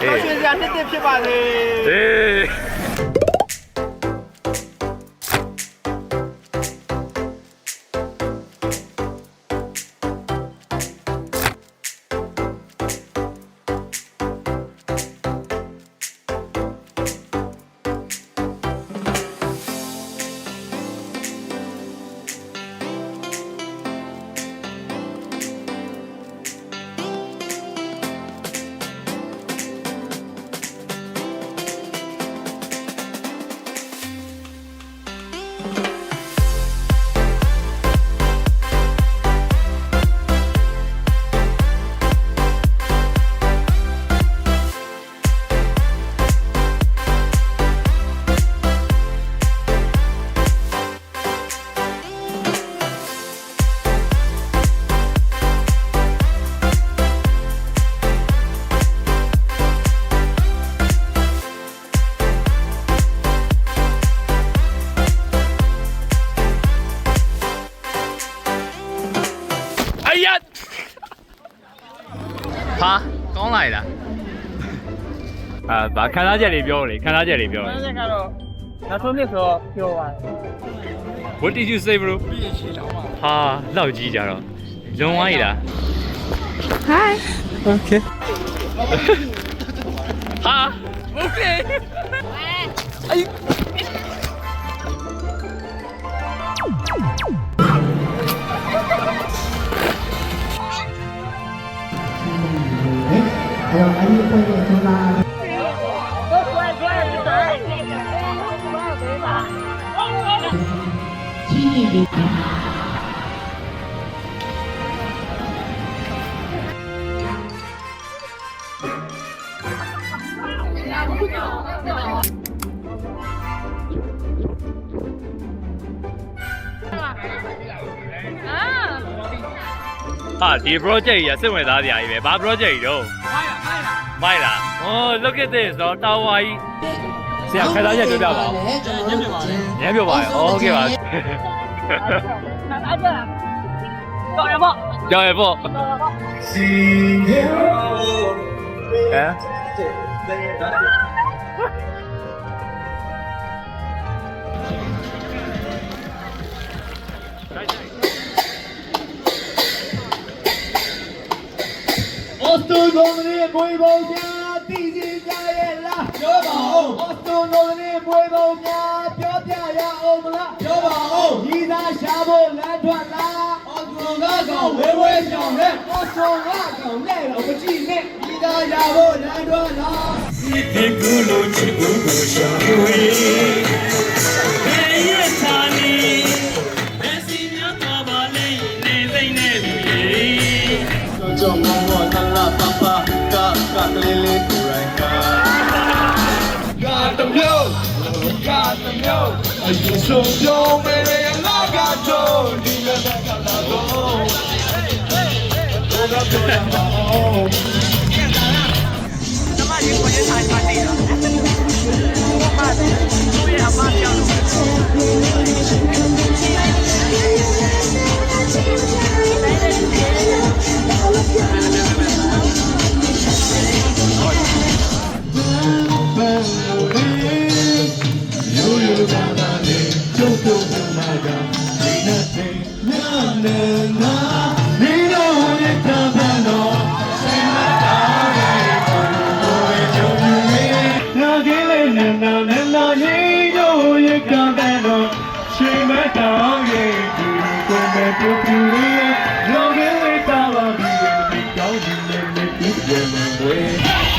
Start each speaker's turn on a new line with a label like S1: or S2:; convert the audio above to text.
S1: တော်ရှင်စရာနှစ်ဖြစ်ပါစေ
S2: ဟာကောင်းလိုက်လားဗာခံစားချက်တွေပြောလေခံစားချက်တွေပြောလေ
S1: ခံစားချက်ကတော့နောက်ဆုံးနှစ်ဆိုတော့ပြောပါတယ်
S2: What did you say bro
S1: ပြည့်ချင်တော့ပါ
S2: ဟာလောက်ကြီးကြတော့လွန်သွားရည်လား
S3: Hi.
S2: Okay ဟာ Okay အေးဟာဒီ project ကြီးကစိတ်ဝင်စားစရာကြီးပဲဘာ project ကြီးတော့မိုက်လားဟော look at this တော့တာဝါကြီးဆရာခံစားချက်ပြောပြပါဦးညံ့ပြပါလေโอเคပါ
S1: တော်ရပေါ့
S2: ကြောက်ရပေါ့
S1: အော်စတိုလုံးလေးဘွေဘုံများတည်ကြည်ကြရဲ့လားပြောပါဦးအော်စတိုလုံးလေးဘွေဘုံများပြောပြရအောင်မလားပြောပါဦးဤသာရှာဖို့လမ်းထွက်လားအော်စတိုကကောင်ဝဲဝဲကြောင်နဲ့အော်စတိုကကောင်နဲ့တော့မကြည့်နဲ့ဤသာရှာဖို့လမ်းထွက်လားဒီကူလိုချစ်ဘူးကိုရှာဝေးဘယ်ရထားနေဘယ်စီများသွားပါလဲနေသိနေပြီကြောင့်မောတလာပပကကလေးလေးကိုရိုင်းကတမျိုးအရင်ဆုံးပြောမယ်ရလာကတော့ဒီလိုကလာတော့ဘောကပြောရမှာတမကြီးကိုရေးဆိုင်ပါတယ်ဘာသူ့ရဲ့အမပြောင်း
S4: We're